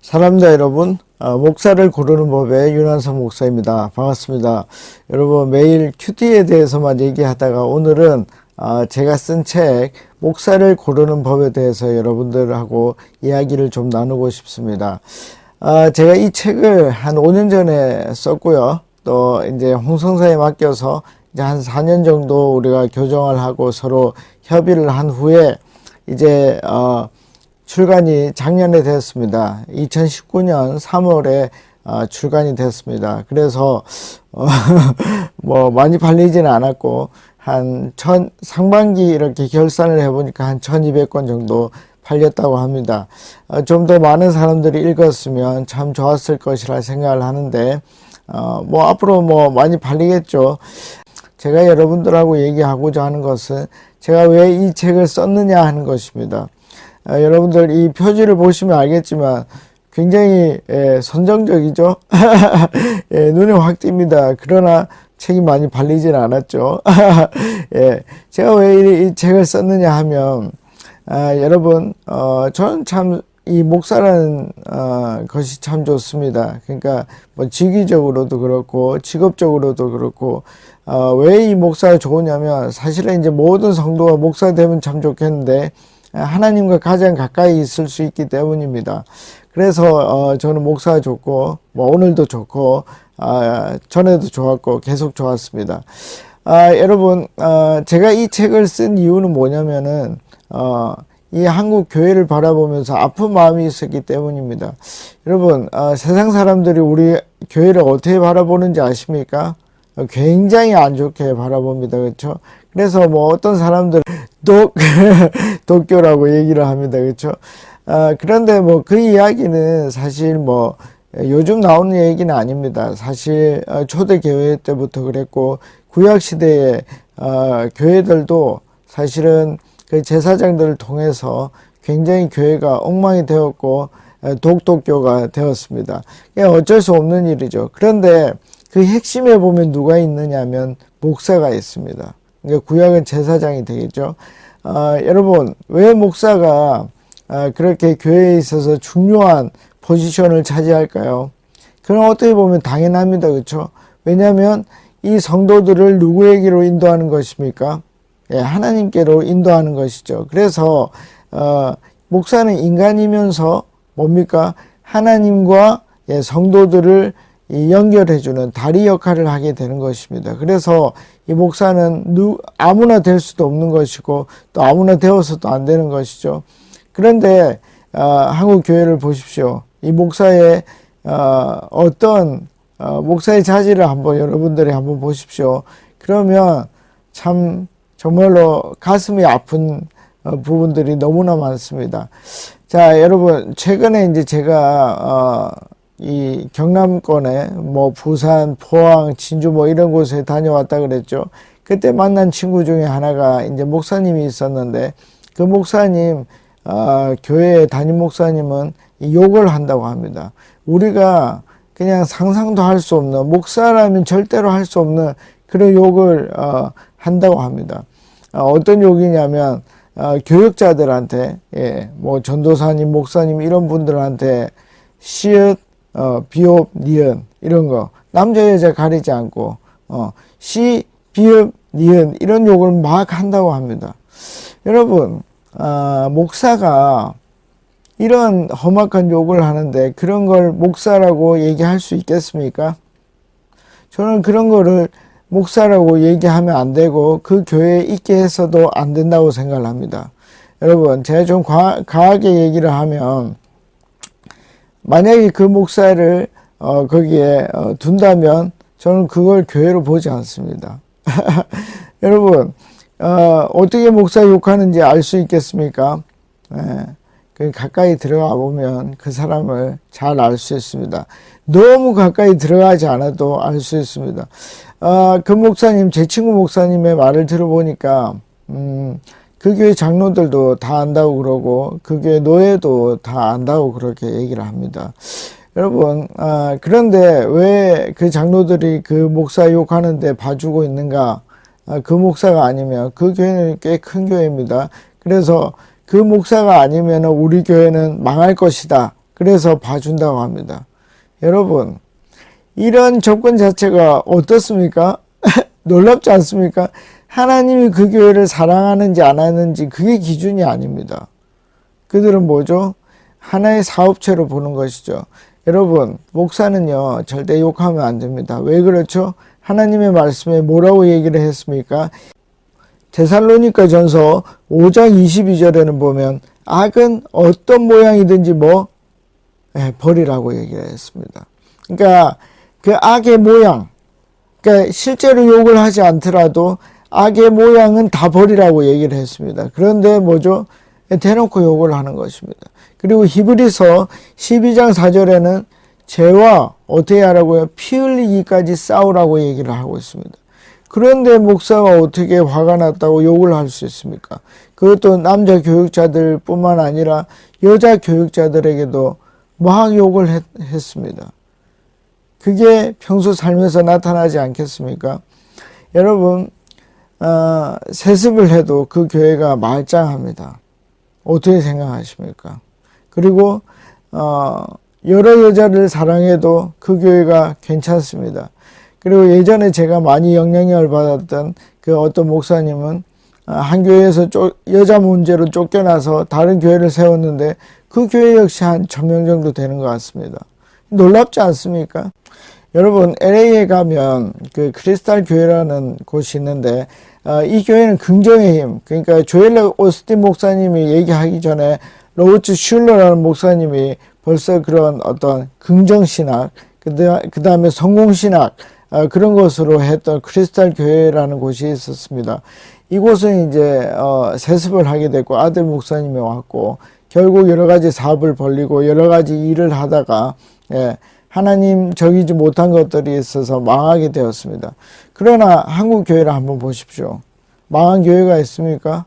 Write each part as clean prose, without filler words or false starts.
사랑합니다, 여러분. 목사를 고르는 법의 윤한선 목사입니다. 반갑습니다. 여러분, 매일 큐티에 대해서만 얘기하다가 오늘은 제가 쓴 책 목사를 고르는 법에 대해서 여러분들하고 이야기를 좀 나누고 싶습니다. 제가 이 책을 한 5년 전에 썼고요. 또 이제 홍성사에 맡겨서 이제 한 4년 정도 우리가 교정을 하고 서로 협의를 한 후에 이제 출간이 작년에 됐습니다. 2019년 3월에 출간이 됐습니다. 그래서 뭐 많이 팔리지는 않았고 상반기 이렇게 결산을 해보니까 한 1200권 정도 팔렸다고 합니다. 좀 더 많은 사람들이 읽었으면 참 좋았을 것이라 생각을 하는데 뭐 앞으로 뭐 많이 팔리겠죠. 제가 여러분들하고 얘기하고자 하는 것은 제가 왜 이 책을 썼느냐 하는 것입니다. 여러분들 이 표지를 보시면 알겠지만 굉장히 선정적이죠. 눈에 확 띕니다. 그러나 책이 많이 팔리지는 않았죠. 제가 왜 이 책을 썼느냐 하면 여러분 저는 참 이 목사라는 것이 참 좋습니다. 그러니까 뭐 직위적으로도 그렇고 직업적으로도 그렇고 왜 이 목사가 좋으냐면 사실은 이제 모든 성도가 목사 되면 참 좋겠는데 하나님과 가장 가까이 있을 수 있기 때문입니다. 그래서 저는 목사가 좋고 뭐 오늘도 좋고 전에도 좋았고 계속 좋았습니다. 여러분 제가 이 책을 쓴 이유는 뭐냐면은 이 한국 교회를 바라보면서 아픈 마음이 있었기 때문입니다. 여러분 세상 사람들이 우리 교회를 어떻게 바라보는지 아십니까? 굉장히 안 좋게 바라봅니다. 그렇죠? 그래서 뭐 어떤 사람들 독교라고 얘기를 합니다. 그렇죠? 그런데 뭐 그 이야기는 사실 뭐 요즘 나오는 얘기는 아닙니다. 사실 초대 교회 때부터 그랬고 구약 시대의 교회들도 사실은 그 제사장들을 통해서 굉장히 교회가 엉망이 되었고 독교가 되었습니다. 어쩔 수 없는 일이죠. 그런데 그 핵심에 보면 누가 있느냐면 목사가 있습니다. 그러니까 구약은 제사장이 되겠죠. 여러분 왜 목사가 그렇게 교회에 있어서 중요한 포지션을 차지할까요? 그럼 어떻게 보면 당연합니다. 그렇죠? 왜냐하면 이 성도들을 누구에게로 인도하는 것입니까? 하나님께로 인도하는 것이죠. 그래서 목사는 인간이면서 뭡니까? 하나님과 성도들을 연결해주는 다리 역할을 하게 되는 것입니다. 그래서 이 목사는 아무나 될 수도 없는 것이고 또 아무나 되어서도 안 되는 것이죠. 그런데 한국 교회를 보십시오. 이 목사의 어떤 목사의 자질을 한번 여러분들이 한번 보십시오. 그러면 참 정말로 가슴이 아픈 부분들이 너무나 많습니다. 자, 여러분 최근에 이제 제가 이 경남권에 뭐 부산, 포항, 진주 뭐 이런 곳에 다녀왔다 그랬죠. 그때 만난 친구 중에 하나가 이제 목사님이 있었는데 그 목사님 교회 담임 목사님은 욕을 한다고 합니다. 우리가 그냥 상상도 할 수 없는 목사라면 절대로 할 수 없는 그런 욕을 한다고 합니다. 어떤 욕이냐면 교육자들한테 뭐 전도사님, 목사님 이런 분들한테 시읒 비읍, 니은 이런 거 남자 여자 가리지 않고 시, 비읍, 니은 이런 욕을 막 한다고 합니다. 여러분 목사가 이런 험악한 욕을 하는데 그런 걸 목사라고 얘기할 수 있겠습니까? 저는 그런 거를 목사라고 얘기하면 안 되고 그 교회에 있게 해서도 안 된다고 생각을 합니다. 여러분 제가 좀 과하게 얘기를 하면 만약에 그 목사를 거기에 둔다면 저는 그걸 교회로 보지 않습니다. 여러분 어떻게 목사 욕하는지 알 수 있겠습니까? 가까이 들어가 보면 그 사람을 잘 알 수 있습니다. 너무 가까이 들어가지 않아도 알 수 있습니다. 그 목사님, 제 친구 목사님의 말을 들어보니까 그 교회 장로들도 다 안다고 그러고 그 교회 노예도 다 안다고 그렇게 얘기를 합니다. 여러분 그런데 왜 그 장로들이 그 목사 욕하는데 봐주고 있는가? 그 목사가 아니면 그 교회는 꽤 큰 교회입니다. 그래서 그 목사가 아니면 우리 교회는 망할 것이다 그래서 봐준다고 합니다. 여러분, 이런 조건 자체가 어떻습니까? 놀랍지 않습니까? 하나님이 그 교회를 사랑하는지 안 하는지 그게 기준이 아닙니다. 그들은 뭐죠? 하나의 사업체로 보는 것이죠. 여러분, 목사는요, 절대 욕하면 안 됩니다. 왜 그렇죠? 하나님의 말씀에 뭐라고 얘기를 했습니까? 데살로니가 전서 5장 22절에는 보면 악은 어떤 모양이든지 버리라고 얘기를 했습니다. 그러니까 그 악의 모양, 그러니까 실제로 욕을 하지 않더라도 악의 모양은 다 버리라고 얘기를 했습니다. 그런데 뭐죠? 대놓고 욕을 하는 것입니다. 그리고 히브리서 12장 4절에는 죄와 어떻게 하라고요? 피 흘리기까지 싸우라고 얘기를 하고 있습니다. 그런데 목사가 어떻게 화가 났다고 욕을 할 수 있습니까? 그것도 남자 교육자들 뿐만 아니라 여자 교육자들에게도 막 욕을 했습니다. 그게 평소 삶에서 나타나지 않겠습니까? 여러분, 세습을 해도 그 교회가 말짱합니다. 어떻게 생각하십니까? 그리고 여러 여자를 사랑해도 그 교회가 괜찮습니다. 그리고 예전에 제가 많이 영향을 받았던 그 어떤 목사님은 한 교회에서 여자 문제로 쫓겨나서 다른 교회를 세웠는데 그 교회 역시 한 1000명 정도 되는 것 같습니다. 놀랍지 않습니까? 여러분, LA에 가면 그 크리스탈 교회라는 곳이 있는데 이 교회는 긍정의 힘, 그러니까 조엘 오스틴 목사님이 얘기하기 전에 로버트 슐러라는 목사님이 벌써 그런 어떤 긍정신학, 그 다음에 성공신학, 그런 것으로 했던 크리스탈 교회라는 곳이 있었습니다. 이곳은 이제 세습을 하게 됐고 아들 목사님이 왔고 결국 여러 가지 사업을 벌리고 여러 가지 일을 하다가 하나님 적이지 못한 것들이 있어서 망하게 되었습니다. 그러나 한국 교회를 한번 보십시오. 망한 교회가 있습니까?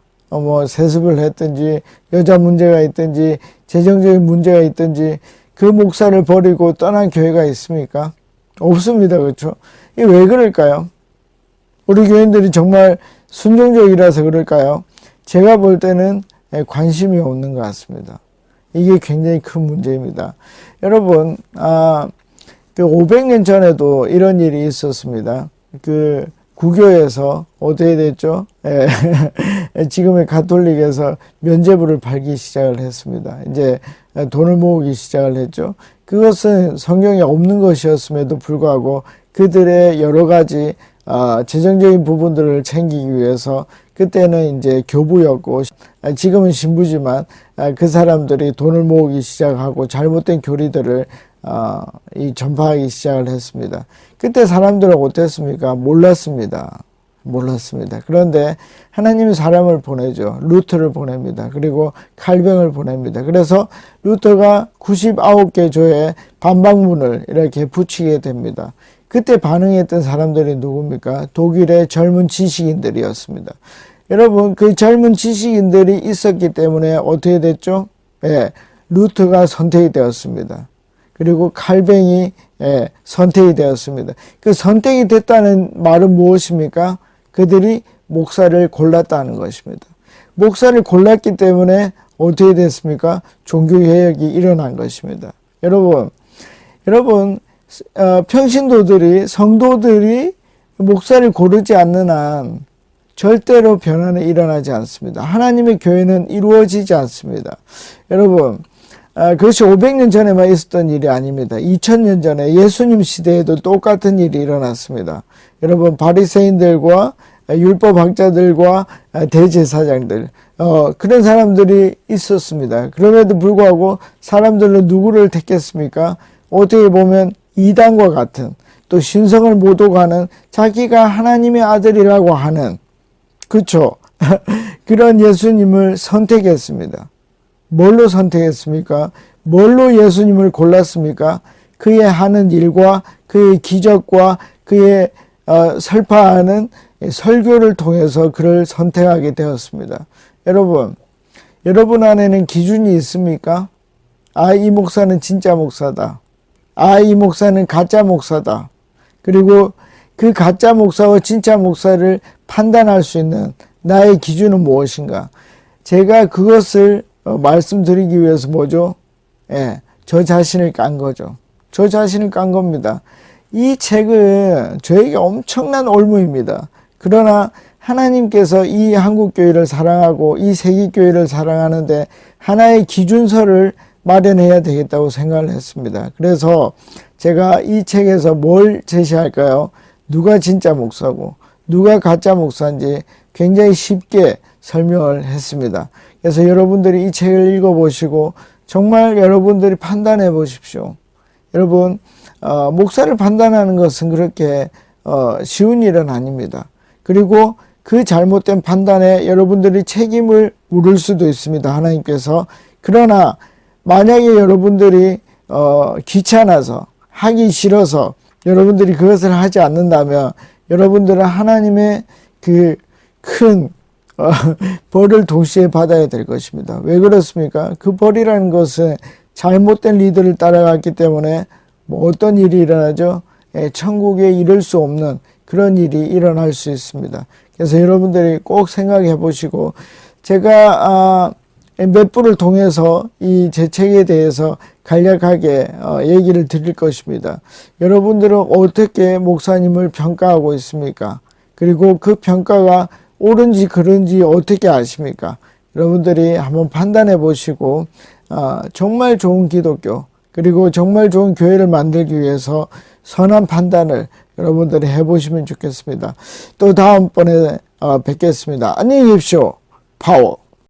세습을 했든지 여자 문제가 있든지 재정적인 문제가 있든지 그 목사를 버리고 떠난 교회가 있습니까? 없습니다. 그렇죠? 이게 왜 그럴까요? 우리 교인들이 정말 순종적이라서 그럴까요? 제가 볼 때는 관심이 없는 것 같습니다. 이게 굉장히 큰 문제입니다. 여러분, 그 500년 전에도 이런 일이 있었습니다. 그 구교에서 어떻게 됐죠? 지금의 가톨릭에서 면죄부를 팔기 시작을 했습니다. 이제 돈을 모으기 시작을 했죠. 그것은 성경에 없는 것이었음에도 불구하고 그들의 여러 가지 재정적인 부분들을 챙기기 위해서 그때는 이제 교부였고 지금은 신부지만 그 사람들이 돈을 모으기 시작하고 잘못된 교리들을 전파하기 시작을 했습니다. 그때 사람들은 어땠습니까? 몰랐습니다. 그런데 하나님이 사람을 보내죠. 루터를 보냅니다. 그리고 칼뱅을 보냅니다. 그래서 루터가 99개 조에 반박문을 이렇게 붙이게 됩니다. 그때 반응했던 사람들이 누굽니까? 독일의 젊은 지식인들이었습니다. 여러분, 그 젊은 지식인들이 있었기 때문에 어떻게 됐죠? 루터가 선택이 되었습니다. 그리고 칼뱅이 선택이 되었습니다. 그 선택이 됐다는 말은 무엇입니까? 그들이 목사를 골랐다는 것입니다. 목사를 골랐기 때문에 어떻게 됐습니까? 종교개혁이 일어난 것입니다. 여러분, 평신도들이, 성도들이 목사를 고르지 않는 한 절대로 변화는 일어나지 않습니다. 하나님의 교회는 이루어지지 않습니다. 여러분, 그것이 500년 전에만 있었던 일이 아닙니다. 2000년 전에 예수님 시대에도 똑같은 일이 일어났습니다. 여러분, 바리새인들과 율법학자들과 대제사장들, 그런 사람들이 있었습니다. 그럼에도 불구하고 사람들은 누구를 택했습니까? 어떻게 보면 이단과 같은, 또 신성을 모독하는, 자기가 하나님의 아들이라고 하는, 그렇죠? 그런 예수님을 선택했습니다. 뭘로 선택했습니까? 뭘로 예수님을 골랐습니까? 그의 하는 일과 그의 기적과 그의 설파하는 설교를 통해서 그를 선택하게 되었습니다. 여러분 안에는 기준이 있습니까? 이 목사는 진짜 목사다. 이 목사는 가짜 목사다. 그리고 그 가짜 목사와 진짜 목사를 판단할 수 있는 나의 기준은 무엇인가? 제가 그것을 말씀드리기 위해서 뭐죠? 저 자신을 깐 거죠. 저 자신을 깐 겁니다. 이 책은 저에게 엄청난 올무입니다. 그러나 하나님께서 이 한국교회를 사랑하고 이 세계교회를 사랑하는데 하나의 기준서를 마련해야 되겠다고 생각을 했습니다. 그래서 제가 이 책에서 뭘 제시할까요? 누가 진짜 목사고 누가 가짜 목사인지 굉장히 쉽게 설명을 했습니다. 그래서 여러분들이 이 책을 읽어보시고 정말 여러분들이 판단해 보십시오. 여러분 목사를 판단하는 것은 그렇게 쉬운 일은 아닙니다. 그리고 그 잘못된 판단에 여러분들이 책임을 물을 수도 있습니다. 하나님께서. 그러나 만약에 여러분들이 귀찮아서 하기 싫어서 여러분들이 그것을 하지 않는다면 여러분들은 하나님의 그 큰 벌을 동시에 받아야 될 것입니다. 왜 그렇습니까? 그 벌이라는 것은 잘못된 리더를 따라갔기 때문에 뭐 어떤 일이 일어나죠? 천국에 이를 수 없는 그런 일이 일어날 수 있습니다. 그래서 여러분들이 꼭 생각해 보시고 제가 몇 분을 통해서 이 제 책에 대해서 간략하게 얘기를 드릴 것입니다. 여러분들은 어떻게 목사님을 평가하고 있습니까? 그리고 그 평가가 옳은지 그른지 어떻게 아십니까? 여러분들이 한번 판단해 보시고 정말 좋은 기독교 그리고 정말 좋은 교회를 만들기 위해서 선한 판단을 여러분들이 해보시면 좋겠습니다. 또 다음번에 뵙겠습니다. 안녕히 계십시오. 파워.